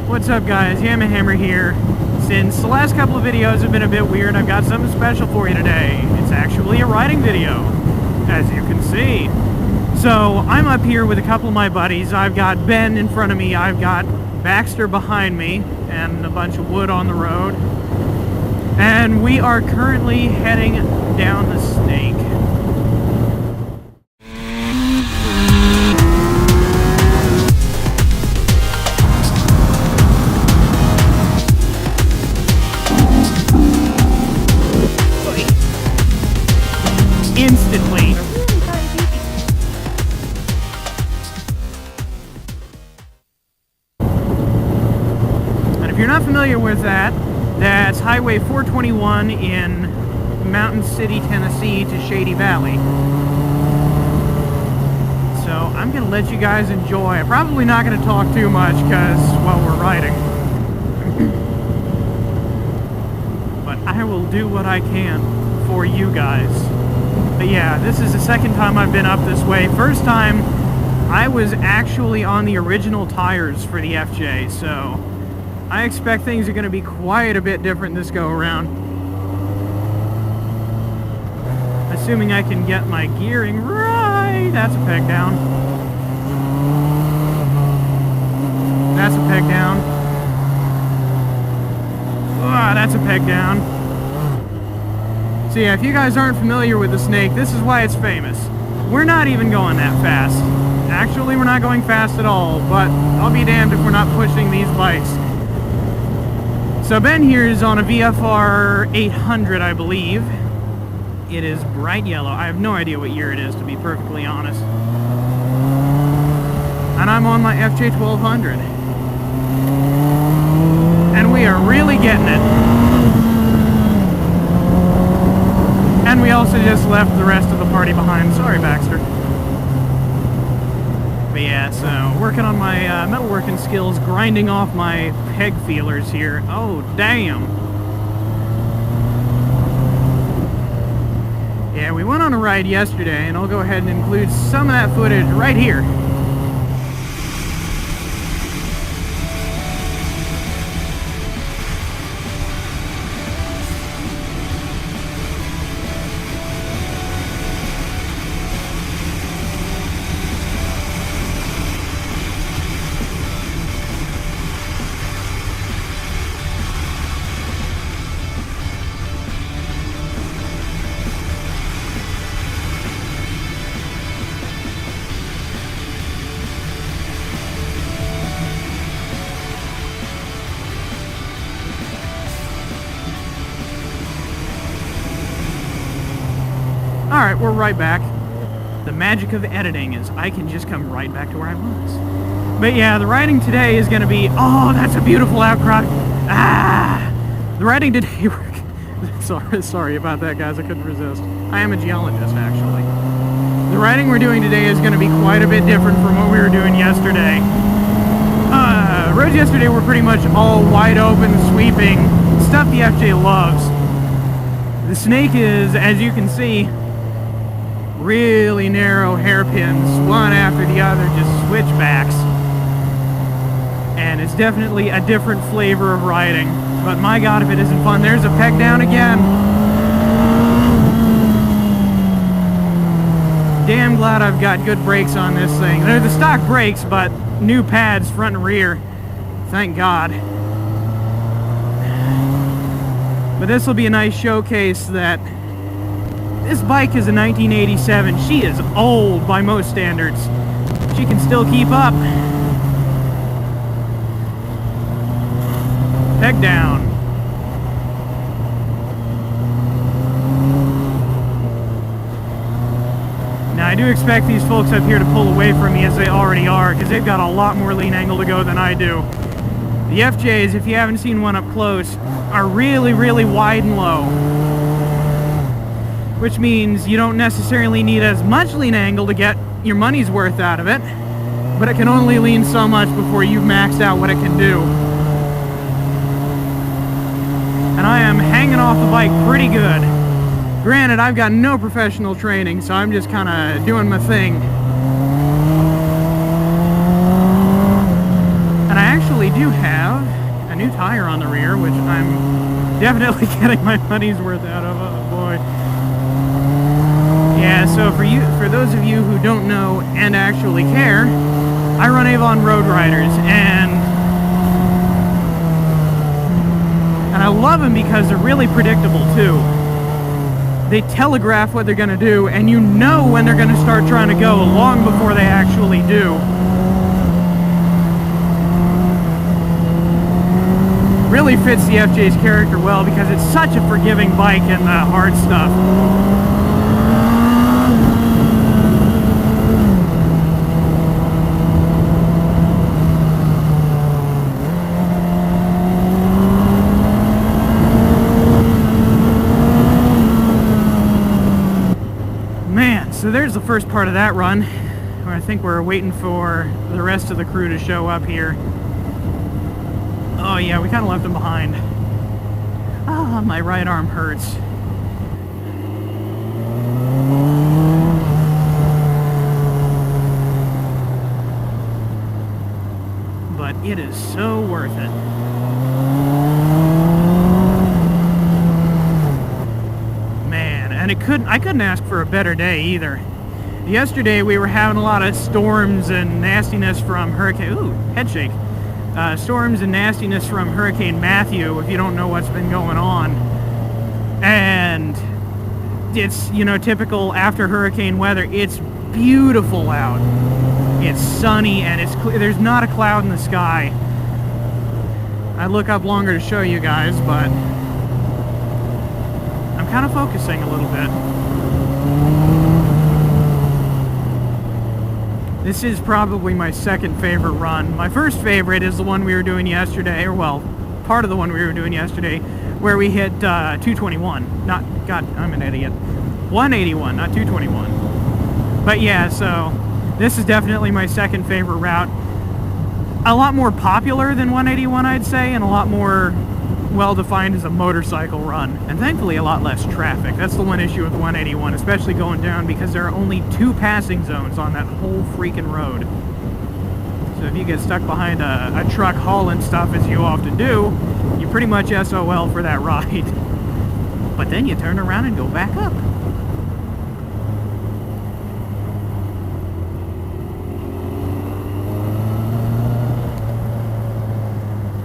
What's up guys, YamaHammer here. Since the last couple of videos have been a bit weird, I've got something special for you today. It's actually a riding video, as you can see. So, I'm up here with a couple of my buddies. I've got Ben in front of me, I've got Baxter behind me, and a bunch of wood on the road. And we are currently heading down the Snake. Instantly. And if you're not familiar with that, that's Highway 421 in Mountain City, Tennessee to Shady Valley. So I'm going to let you guys enjoy. I'm probably not going to talk too much because, well, we're riding. But I will do what I can for you guys. But yeah, this is the second time I've been up this way. First time, I was actually on the original tires for the FJ, so I expect things are going to be quite a bit different this go around. Assuming I can get my gearing right. That's a peg down. That's a peg down. Ah, that's a peg down. So yeah, if you guys aren't familiar with the Snake, this is why it's famous. We're not even going that fast. Actually, we're not going fast at all, but I'll be damned if we're not pushing these bikes. So Ben here is on a VFR 800, I believe. It is bright yellow. I have no idea what year it is, to be perfectly honest. And I'm on my FJ 1200. And we are really getting it. And we also just left the rest of the party behind. Sorry, Baxter. But yeah, so working on my metalworking skills, grinding off my peg feelers here. Oh, damn. Yeah, we went on a ride yesterday, and I'll go ahead and include some of that footage right here. Alright, we're right back. The magic of editing is I can just come right back to where I was. But yeah, the riding today is going to be... Oh, that's a beautiful outcrop. Ah! The riding today... sorry about that, guys. I couldn't resist. I am a geologist, actually. The riding we're doing today is going to be quite a bit different from what we were doing yesterday. Roads yesterday were pretty much all wide open, sweeping. Stuff the FJ loves. The Snake is, as you can see, really narrow hairpins, one after the other, just switchbacks. And it's definitely a different flavor of riding. But my god, if it isn't fun. There's a peg down again. Damn glad I've got good brakes on this thing. They're the stock brakes, but new pads, front and rear. Thank God. But this will be a nice showcase that this bike is a 1987. She is old by most standards. She can still keep up. Peg down. Now I do expect these folks up here to pull away from me, as they already are, because they've got a lot more lean angle to go than I do. The FJs, if you haven't seen one up close, are really, really wide and low. Which means you don't necessarily need as much lean angle to get your money's worth out of it, but it can only lean so much before you've maxed out what it can do. And I am hanging off the bike pretty good. Granted, I've got no professional training, so I'm just kind of doing my thing. And I actually actually do have a new tire on the rear, which I'm definitely getting my money's worth out of. Oh boy. Yeah, so for those of you who don't know and actually care, I run Avon Road Riders, and I love them because they're really predictable too. They telegraph what they're going to do, and you know when they're going to start trying to go long before they actually do. Really fits the FJ's character well because it's such a forgiving bike in the hard stuff. So there's the first part of that run, where I think we're waiting for the rest of the crew to show up here. Oh yeah, we kind of left them behind. Ah, my right arm hurts. But it is so worth it. And I couldn't ask for a better day either. Yesterday we were having a lot of storms and nastiness from Hurricane... Ooh, head shake. Storms and nastiness from Hurricane Matthew, if you don't know what's been going on. And it's, you know, typical after hurricane weather. It's beautiful out. It's sunny and it's clear. There's not a cloud in the sky. I'd look up longer to show you guys, but I'm kind of focusing a little bit. This is probably my second favorite run. My first favorite is the one we were doing yesterday, or well, part of the one we were doing yesterday, where we hit 221. Not, God, I'm an idiot. 181, not 221. But yeah, so this is definitely my second favorite route. A lot more popular than 181, I'd say, and a lot more well-defined as a motorcycle run, and thankfully a lot less traffic. That's the one issue with 181, especially going down, because there are only 2 passing zones on that whole freaking road. So if you get stuck behind a truck hauling stuff, as you often do, you're pretty much SOL for that ride. But then you turn around and go back up.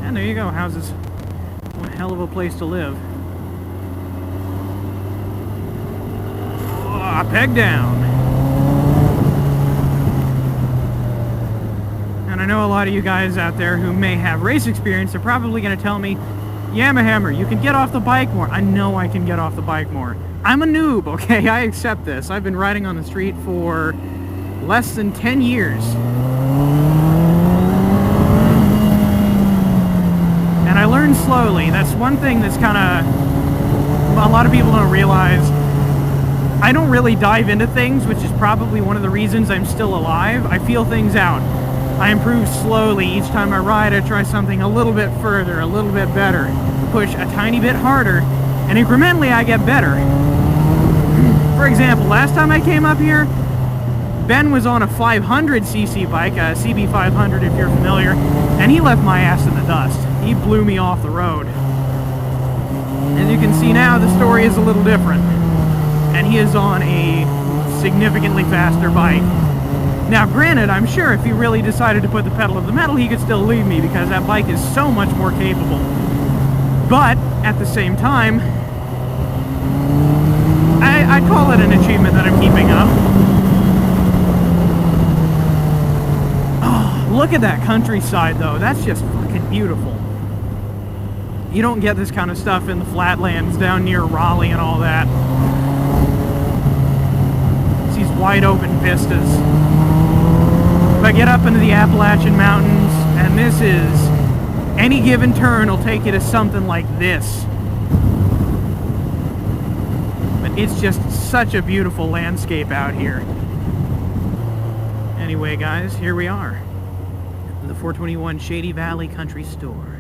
And there you go, houses. One hell of a place to live. Oh, peg down. And I know a lot of you guys out there who may have race experience are probably going to tell me, YamaHammer, you can get off the bike more. I know I can get off the bike more. I'm a noob, okay? I accept this. I've been riding on the street for less than 10 years. And I learned slowly. That's one thing that's kind of... a lot of people don't realize. I don't really dive into things, which is probably one of the reasons I'm still alive. I feel things out. I improve slowly. Each time I ride, I try something a little bit further, a little bit better. Push a tiny bit harder, and incrementally I get better. For example, last time I came up here, Ben was on a 500cc bike, a CB500 if you're familiar, and he left my ass in the dust. He blew me off the road. As you can see now, the story is a little different. And he is on a significantly faster bike. Now granted, I'm sure if he really decided to put the pedal to the metal, he could still leave me because that bike is so much more capable. But, at the same time, I'd call it an achievement that I'm keeping up. Oh, look at that countryside though, that's just fucking beautiful. You don't get this kind of stuff in the flatlands down near Raleigh and all that. It's these wide open vistas. But get up into the Appalachian Mountains, and this is... any given turn will take you to something like this. But it's just such a beautiful landscape out here. Anyway, guys, here we are. The 421 Shady Valley Country Store.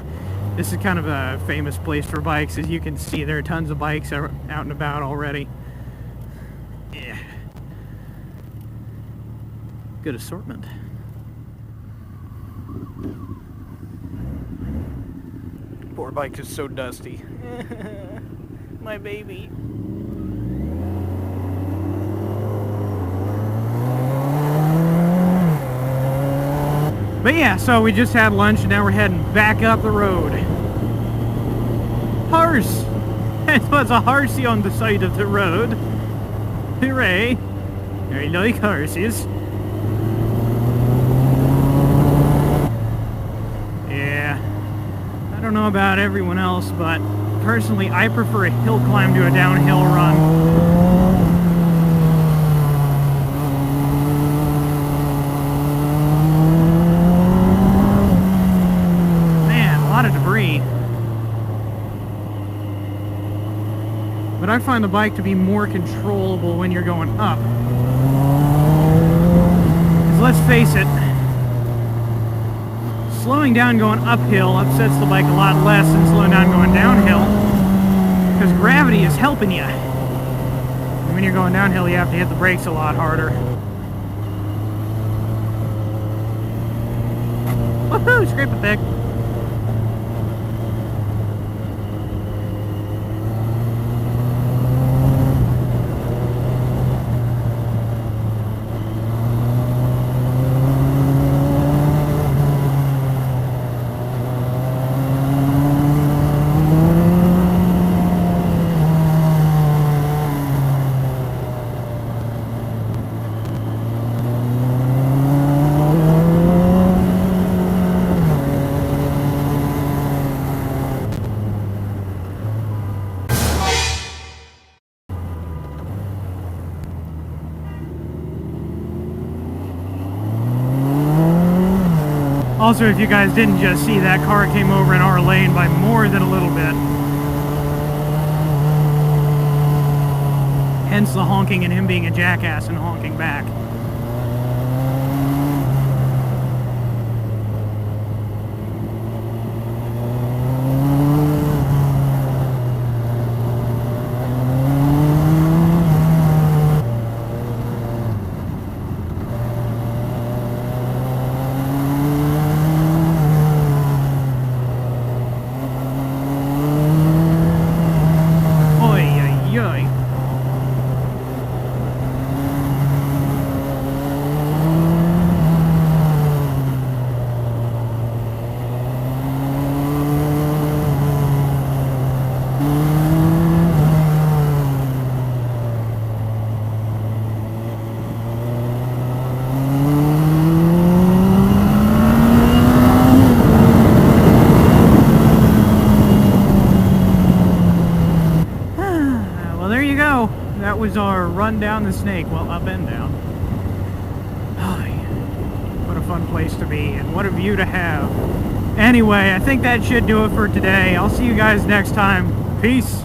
This is kind of a famous place for bikes. As you can see, there are tons of bikes out and about already. Yeah. Good assortment. Poor bike is so dusty. My baby. But yeah, so we just had lunch and now we're heading back up the road. Horse! It was a horsey on the side of the road. Hooray! I like horses. Yeah. I don't know about everyone else, but personally I prefer a hill climb to a downhill run. But I find the bike to be more controllable when you're going up. Because let's face it, slowing down going uphill upsets the bike a lot less than slowing down going downhill. Because gravity is helping you. And when you're going downhill, you have to hit the brakes a lot harder. Woohoo! Scrape it back. Also, if you guys didn't just see, that car came over in our lane by more than a little bit. Hence the honking and him being a jackass and honking back. That was our run down the Snake. Well, up and down. Oh, yeah. What a fun place to be, and what a view to have. Anyway, I think that should do it for today. I'll see you guys next time. Peace.